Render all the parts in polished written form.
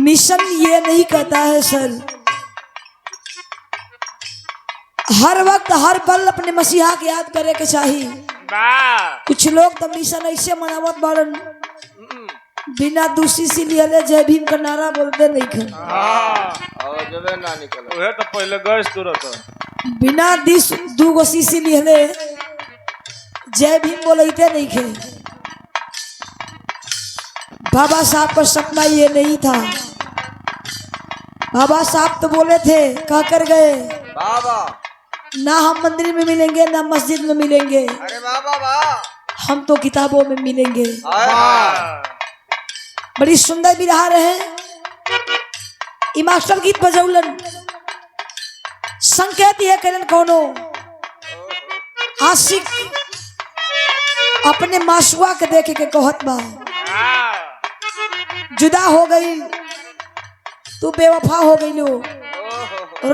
Mission ये नहीं कहता है सर, हर वक्त हर पल अपने मसीहा के याद करे के चाहिए। कुछ लोग तो मिशन ऐसे मनावत बारन बिना दूसरी सी लिहले जय भीम का नारा बोलते नहीं खे। तो पहले गैस तुरंत बिना दूगो सीसी लिहले जय भीम बोलते नहीं खे। बाबा साहब का सपना ये नहीं था। बाबा साहब तो बोले थे, कह कर गए बाबा ना हम मंदिर में मिलेंगे ना मस्जिद में मिलेंगे, अरे बाबा हम तो किताबों में मिलेंगे। बड़ी सुंदर भी रहा रहे। ई मास्टर गीत बजौलन संकेत ये करन कोनो आशिक अपने मासुआ के देखे के कहत बा जुदा हो गई तू बेवफा हो गई लो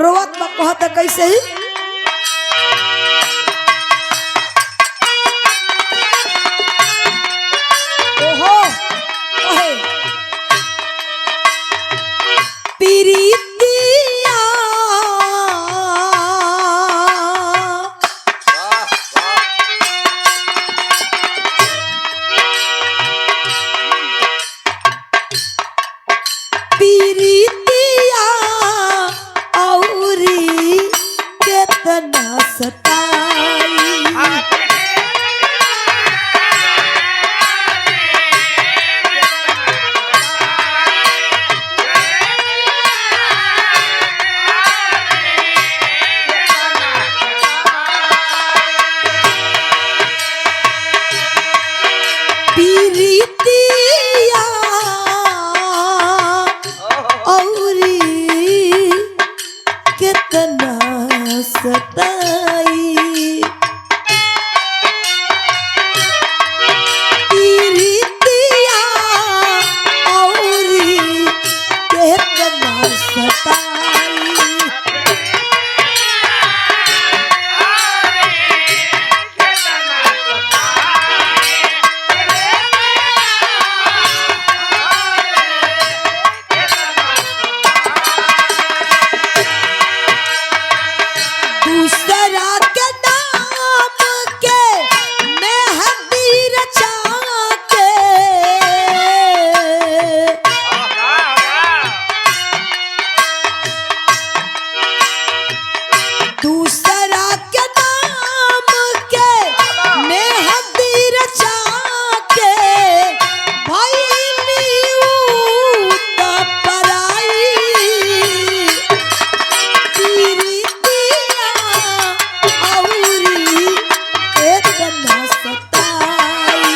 रोवत बा कहत कैसे ही ओहो कहे पीरितिया पीरितिया औरी केतना सताई पीरितिया औरी कितना सताई पीरितिया औरी कितना सताई दूसरा के नाम के मेहंदी रचा के दूसरा के नाम के मेहंदी रचा के भइली ऊ त पराई पीरितिया औरी केतना सताई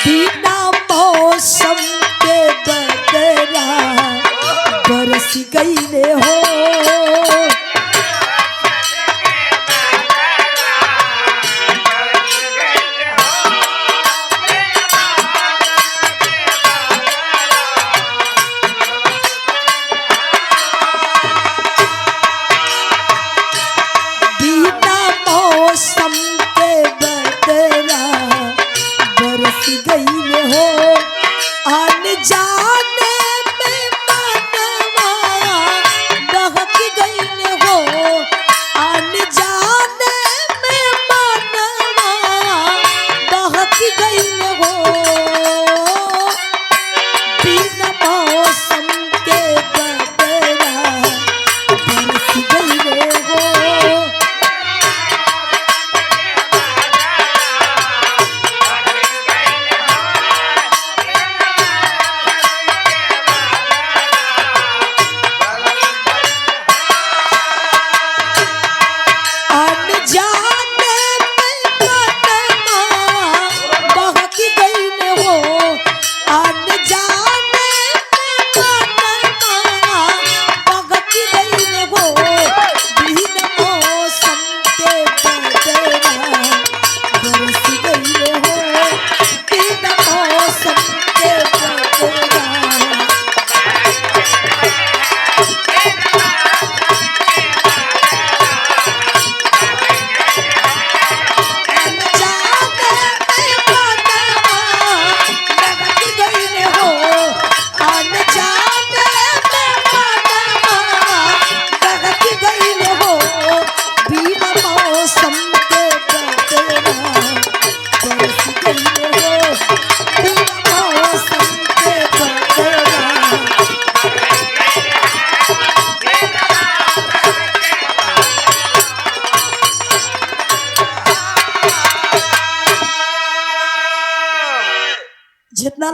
बिना मौसम के बदला बरस गईले हो बिना मौसम के बदला बरस गईले हो आन जाने में मनवा बहक गईले हो आन जाने में मनवा बहक गईले हो बिना मौसम के बदला बरस गईले हो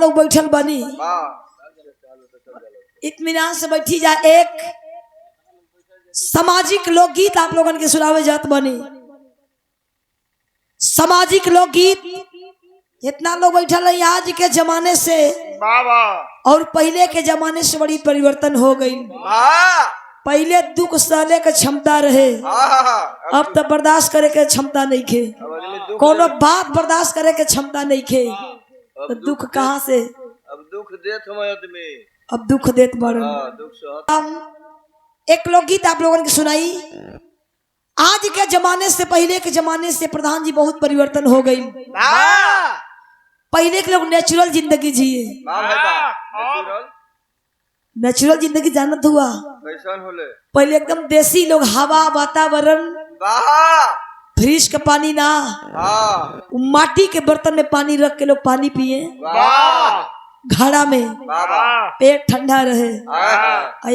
लोग बैठल बनी, इत्मीनान से बैठी जा। एक सामाजिक लोकगीत आप लोगन के सुनावे जात बनी। सामाजिक लोकगीत इतना लोग बैठल है आज के जमाने से और पहले के जमाने से बड़ी परिवर्तन हो गई। पहले दुख सहले के क्षमता रहे, अब तो बर्दाश्त करे के क्षमता नहीं खे। कोनो बात बर्दाश्त करे के क्षमता नहीं खे तो दुख कहाँ से? अब दुख देत हम आदमी, अब दुख देत बड़न। एक लोकगीत आप लोगों ने सुनाई। आज के जमाने से पहले के जमाने से प्रधान जी बहुत परिवर्तन हो गई। पहले के लोग नेचुरल जिंदगी जिए। नेचुरल जिंदगी जानत हुआ पहले एकदम देसी लोग, हवा वातावरण, फ्रिज का पानी ना, माटी के बर्तन में पानी रख के लोग पानी पिए, घड़ा में पेट ठंडा रहे।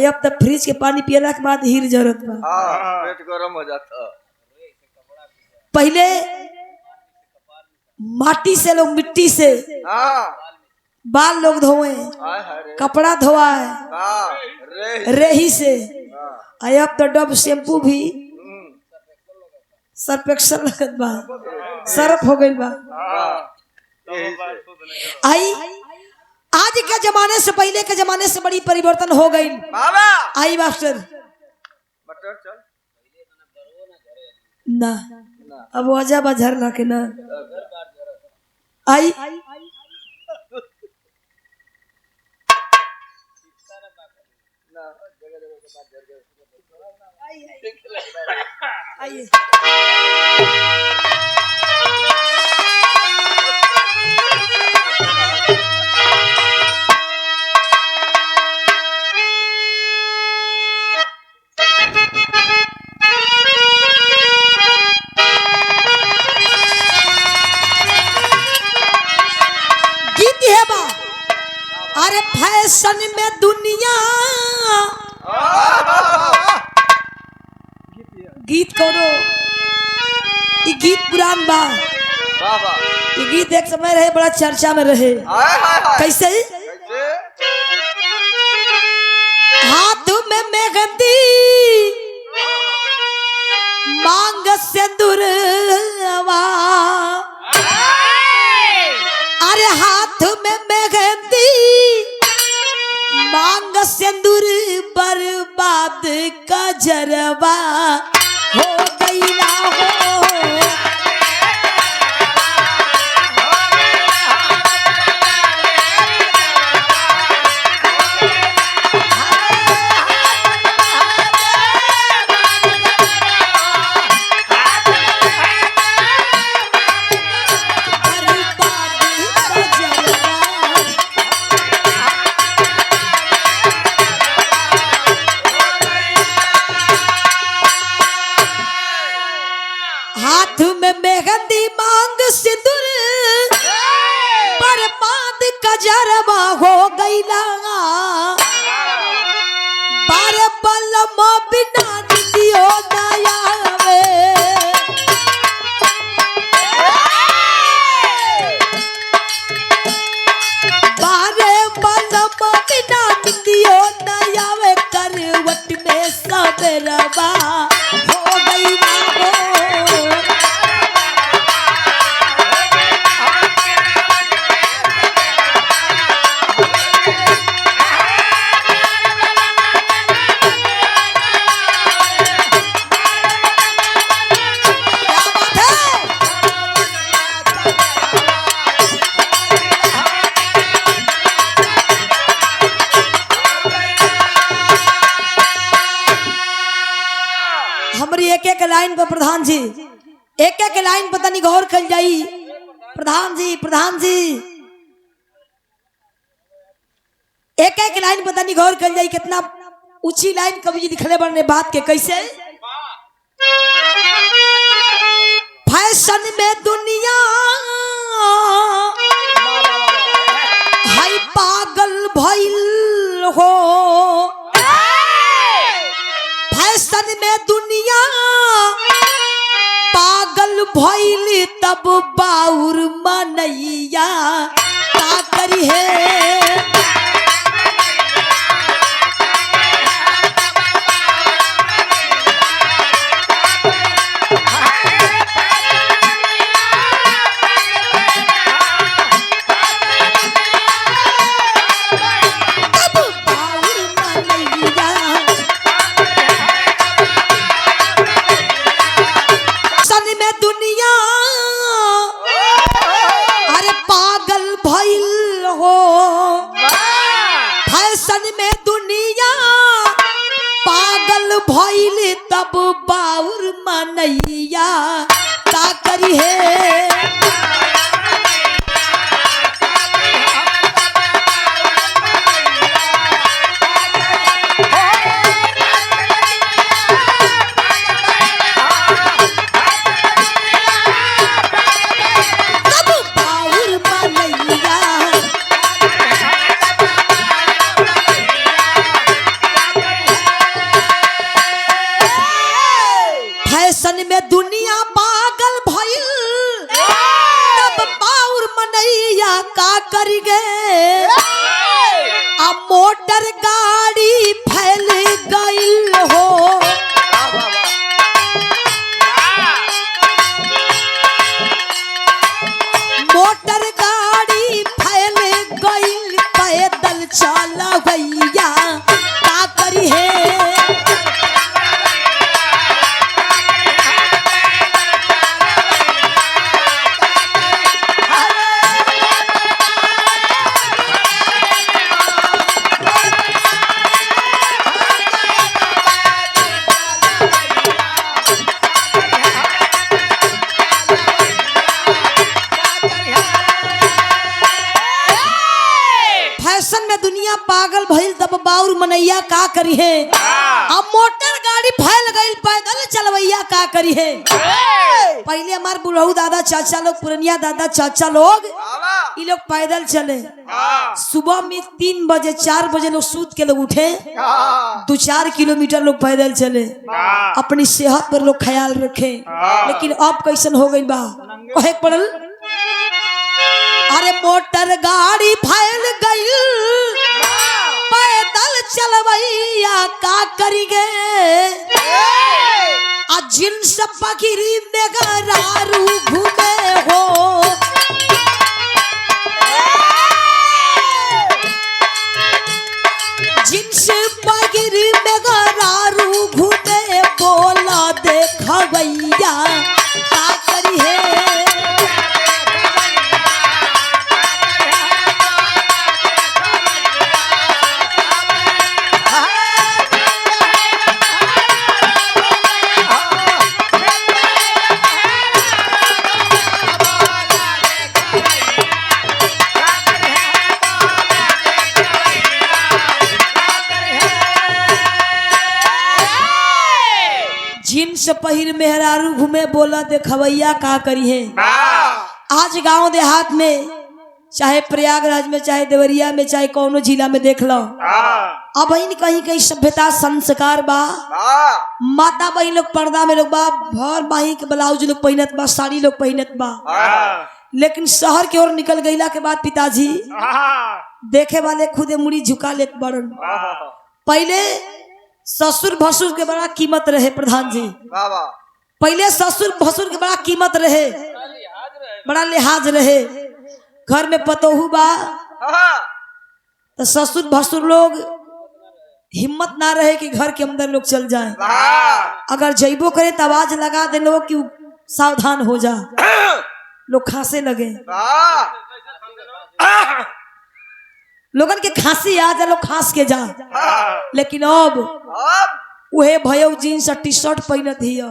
अब तक फ्रिज के पानी पियला के बाद हीर जरूरत बा, पेट गरम हो जाता। पहले माटी से लोग, मिट्टी से बाल लोग धोए, कपड़ा धोआए रेही से। अब तो डब शैम्पू भी सर्फ एक्सल लगत बा, सर्फ हो गई बा। आई आज के जमाने से पहले के जमाने से बड़ी परिवर्तन हो गई। आई मास्टर ना, अब वजह बा झरना के ना। आई आइए अरे फैशन में दुनिया गीत करो, ये गीत पुरान बा। ये गीत एक समय रहे बड़ा चर्चा में रहे। कैसे? हाथ में मेहंदी मांग सिंदूरवा, अरे हाथ में मेहंदी मांग सिंदूर बर्बाद का जरवा हो गई ना हो। हाथ में मेहंदी मांग सिंदूर बर्बाद का जरवा हो गई ना। बार बलम बिना दियो दयावे, बारे बलम बिना दियो दयावे, करवट में सबरवा हो गई ना हो। हमारी एक एक लाइन पर प्रधान जी, एक एक लाइन पर तनी गौर कर जाई। प्रधान जी, प्रधान जी, एक एक लाइन पर तनी गौर कर जाई। कितना ऊंची लाइन कवि जी दिखले बने बात के। कैसे? फैशन में दुनिया हाय पागल भइल हो, फैशन में दुनिया पागल भइल तब बाउर मनैया का करी करी है। भइल तब बाउर मनैया का करी है। फैशन में दुनिया पागल भइल तब बाउर मनैया का करी गे। अब मोटर गाड़ी फैल गइल हो। मोटर गाड़ी फैल गइल पैदल चलवैया का करी है। फैशन में दुनिया पागल भइल तब बाउर मनैया का करी है। अब मोटर गाड़ी फैल गई पैदल चलवैया का करी है। पहले हमार बुढ़ऊ दादा चाचा लोग पुरनिया दादा चाचा लोग ये लोग पैदल चले। सुबह में 3 बजे 4 बजे लोग सूत के लोग उठे 2-4 किलोमीटर लोग पैदल चले। अपनी सेहत पर लोग ख्याल रखे। लेकिन अब कैसन हो गई बा कहे पड़ल। अरे मोटर गाड़ी फैल गई पैदल चलवैया का करी गे। आ जींस पगड़ी में गरारू घूमे हो। जींस पगड़ी में गरारू घूमे बोला देखवैया का करी है। जींस पहिर मेहरारू घूमे बोला देखवैया का करी है। आज गांव देहात में चाहे प्रयागराज में चाहे देवरिया में चाहे कौनो जिला में देख लो अब कहीं कहीं सभ्यता संस्कार बा। माता बहन लोग पर्दा में लोग बा भर बाही के ब्लाउज लोग पहनत बा साड़ी लोग पहनत बा। लेकिन शहर की ओर निकल गईला के बाद पिताजी देखे वाले खुदे मुड़ी झुका लेत बड़न। पहले ससुर भसुर के बड़ा कीमत रहे प्रधान जी। पहले ससुर भसुर के बड़ा कीमत रहे बड़ा लिहाज रहे। घर में पतोहू बा तो ससुर भसुर लोग हिम्मत ना रहे कि घर के अंदर लोग चल जाएं। अगर जइबो करे तो आवाज लगा दे लोग कि सावधान हो जा। लोग खांसे लगे लोगन के खांसी आ जा लोग खांस के जा। लेकिन अब वहे भयो जीन्स और टी शर्ट पहनत हिय।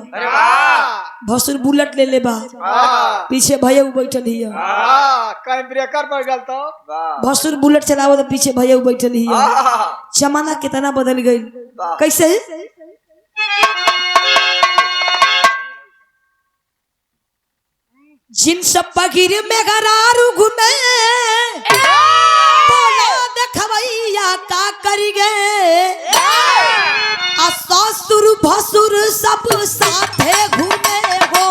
भसुर बुलेट ले ले बा पीछे भयो बैठल हिय। कहीं ब्रेकर पर गल तो भसुर बुलेट चलावो तो पीछे भयो बैठल हिय। जमाना कितना बदल गई। कैसे जींस पगड़ी में गरारू घूमे देखवैया का करी गे। आ ससुर भसुर सब साथे घूमे हो।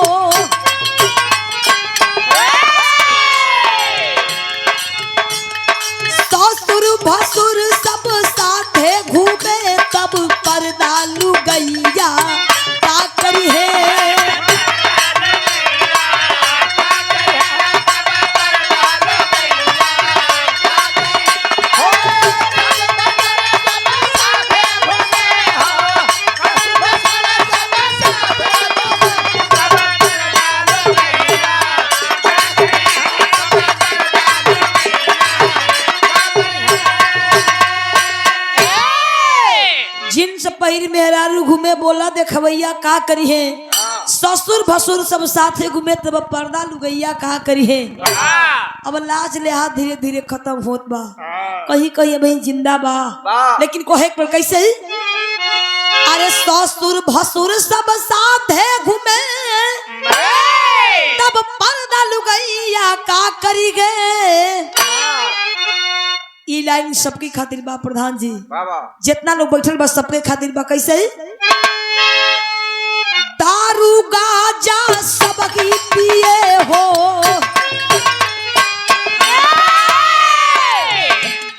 बहिर मेहरारू घूमे बोला देखवैया का करी है, ससुर भसुर सब साथे घूमे तब पर्दा लुगैया का करी है। अब लाज लिहाज धीरे धीरे खत्म होत बा, कहीं कहीं बहन जिंदा बा, लेकिन कोहे पर कैसे ही? अरे ससुर भसुर सब साथे घूमे तब पर्दा लुगैया का करी गे। ई लाइन सबकी खातिर बा प्रधान जी, जितना लोग बैठल बा सबके खातिर बा। कैसे? दारू गाजा सबकी पिए हो,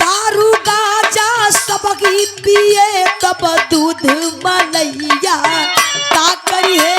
दारू गाजा सबकी पिए तब दूध मलैया का करी है।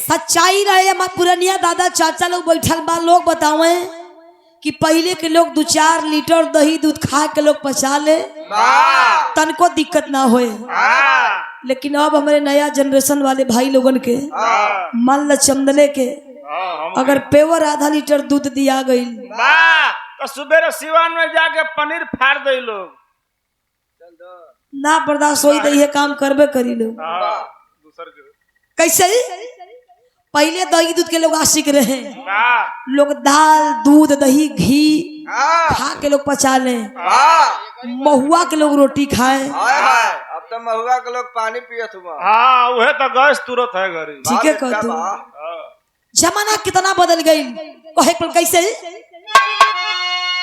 सच्चाई रहे मत पुरनिया दादा चाचा लोग बैठल बा, लोग बतावे कि पहले के लोग 2-4 लीटर दही दूध खा के लोग पचा ले, तनको दिक्कत ना होए। लेकिन अब हमारे नया जनरेशन वाले भाई लोगन के मान ल चमदले के अगर पेवर आधा लीटर दूध दिया गई तो सुबह सिवान में जाके पनीर फाड़ दे लोग, ना बर्दाश्त होई तो ये काम करबे करी लोग। कैसे? पहले दही दूध के लोग आशिक रहे, लोग दाल दूध दही घी खा के लोग पचा ले, महुआ के लोग रोटी खाए। अब तो महुआ के लोग पानी पियत हुआ। हाँ वह तो गैस तुरंत है घरी। ठीक है कहते, जमाना कितना बदल गई। कहे पर कैसे?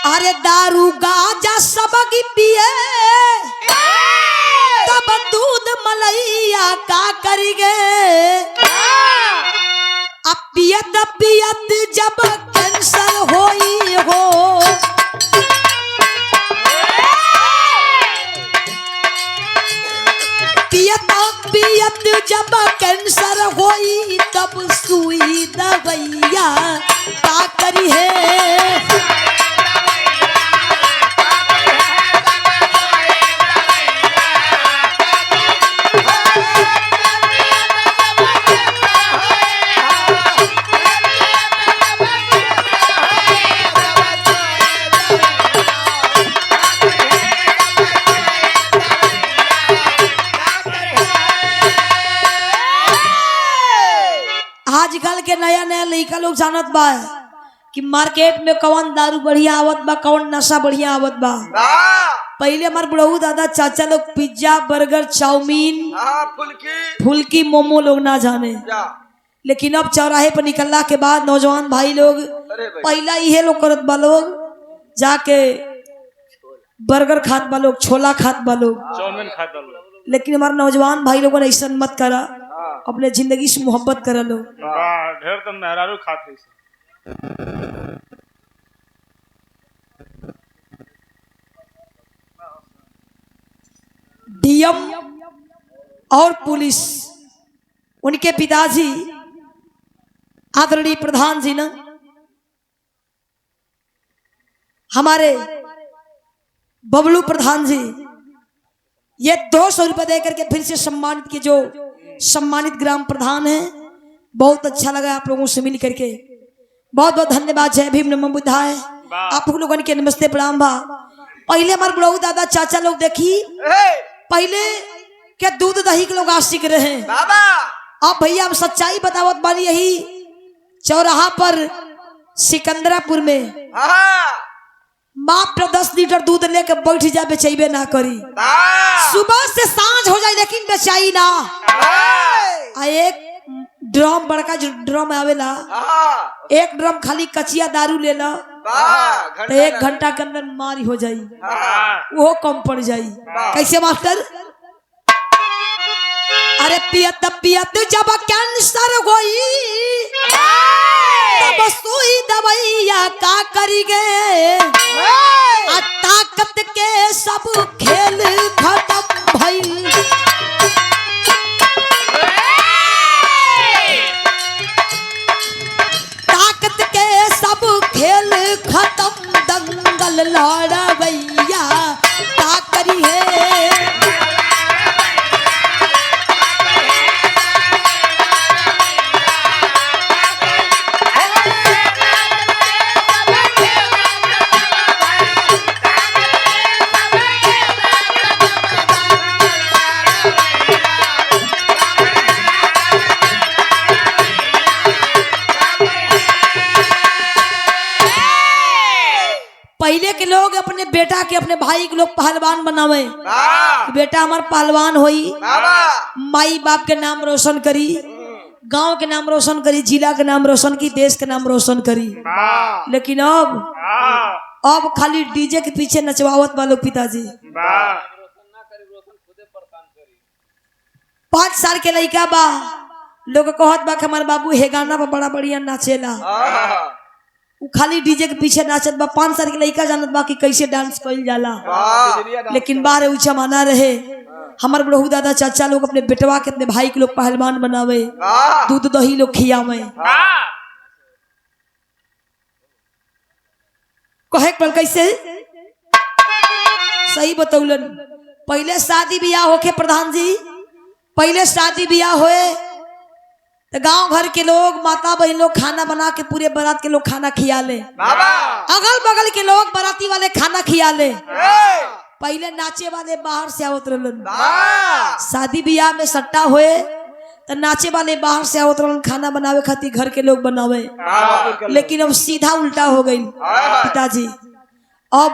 अरे दारू गाजा सबकी पिए तब दूध मलैया का करी गे। अब पियत पियत जब कैंसर होई हो, पियत पियत जब कैंसर होई तब सुई दवैया का करी है। आजकल के नया नया लड़का लोग जानत बा कि मार्केट में कौन दारू बढ़िया आवत बा, कौन नशा बढ़िया आवत बा। पहले हमारे बुढ़ऊ दादा चाचा लोग पिज्जा बर्गर चाउमीन फुल्की मोमो लोग ना जाने, लेकिन अब चौराहे पर निकलला के बाद नौजवान भाई लोग पहला इहे लोग करत बा, लोग जाके बर्गर खात बा लोग, छोला खात बा लोग, चाउमीन खात बा लोग। लेकिन हमारे नौजवान भाई लोगों ने ऐसा मत करा, अपने जिंदगी से मोहब्बत करा लो। ढेर तो मेहरारू खाते डीएम और पुलिस, उनके पिताजी आदरणीय प्रधान जी ने हमारे बबलू प्रधान जी ये 200 रुपए देकर के फिर से सम्मानित किए, जो सम्मानित ग्राम प्रधान है। बहुत अच्छा लगा आप लोगों से मिल करके, बहुत बहुत धन्यवाद। जय भीम नमो बुद्धाय। आप लोगों के नमस्ते प्रणाम बा। पहले हमारे बुढ़ऊ दादा चाचा लोग देखी, पहले क्या दूध दही के लोग आशिक रहे। अब भैया हम सच्चाई बतावत बानी, यही चौराहा पर सिकंदरापुर में मात्र 10 लीटर दूध लेके बैठ जा, बेचैबे ना करी। सुबह से सांझ हो जाए लेकिन बेचाई ना। एक ड्रम बड़का जो ड्रम आवेला, एक ड्रम खाली कचिया दारू लेला तो 1 घंटा के अंदर मारी हो जाई, वो कम पड़ जाई। कैसे मास्टर? अरे पियत पियत जब कैंसर होई तब सुई दवैया का करी गे। ताकत के सब खेल खत्म भइल, पहले के लोग अपने बेटा के अपने भाई के लोग पहलवान बनावे, बेटा हमार पहलवान होई, माई बाप के नाम रोशन करी, गांव के नाम रोशन करी, जिला के नाम रोशन की, देश के नाम रोशन करी। लेकिन अब खाली डीजे के पीछे नचवावत वालों पिताजी। 5 साल के लड़का बा, लोग कहत बा कि हमार बाबू हे गाना पर बड़ा बढ़िया नाचेला, उ खाली डीजे के पीछे नाचत बा। 5 साल के लड़का जानत बा कि कैसे डांस कइल जाला। लेकिन बाहर उ जमाना रहे, हमार बड़हू दादा चाचा लोग अपने बेटवा के अपने भाई के लोग पहलवान बनावे, दूध दही लोग खियावे। कहे पर कैसे सही बतौलन। पहले शादी ब्याह होके प्रधान जी, पहले शादी ब्याह होए तो गांव घर के लोग माता बहन लोग खाना बना के पूरे बारात के लोग खाना खिया ले, अगल बगल के लोग बाराती वाले खाना खिया ले। पहले नाचे वाले बाहर से आवत रहलन, शादी ब्याह में सट्टा होए तो नाचे वाले बाहर से आवत रहलन खाना बनावे खातिर, घर के लोग बनावे। लेकिन अब सीधा उल्टा हो गई पिताजी, अब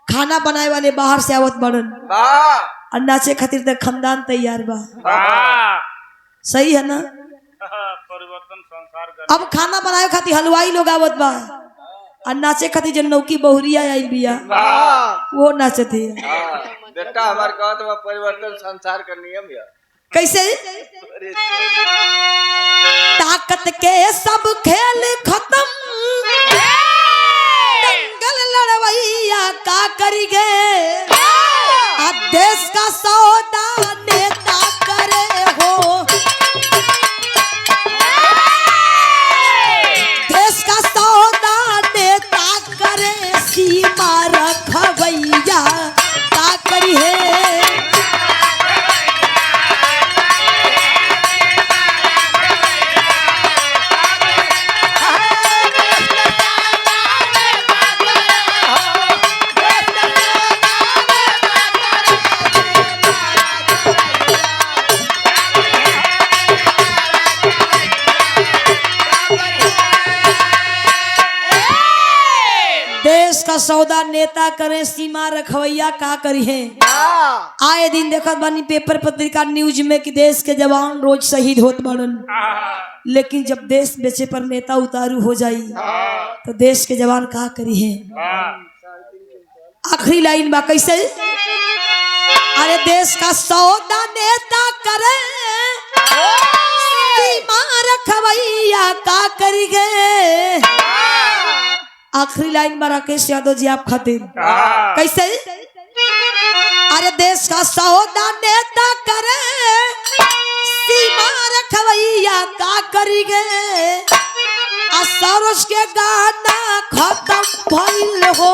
खाना बनाए वाले बाहर से आवत बड़न और नाचे खातिर तो खानदान तैयार बा। सही है ना? परिवर्तन संसार कर। अब खाना बनाए खातिर हलवाई लोग आवत बा और नाचे खातिर जो नौकी बहुरिया आई बिया वो नाचत है। बेटा हमारे कहत बा परिवर्तन संसार का नियम है। कैसे? ताकत के सब खेल खत्म, दंगल लड़वैया का करी गे, देश का सौदा नेता करे हो, देश का सौदा नेता करे, सीमा रखवैया का करी है। देश का सौदा नेता करे, सीमा रखवैया का करी है। आए दिन देखत बानी पेपर पत्रिका न्यूज में कि देश के जवान रोज शहीद होत बाड़न, लेकिन जब देश बेचे पर नेता उतारू हो जाई तो देश के जवान का करी है। आखिरी लाइन बा कैसे? अरे देश का सौदा नेता करे, सीमा रखवैया का करी गे। आखिरी लाइन में राकेश यादव जी आप खातिर कैसे? अरे देश का सौदा नेता करे, सीमा रखवैया का करी गे, सरोज के गाना खत्म भइल हो।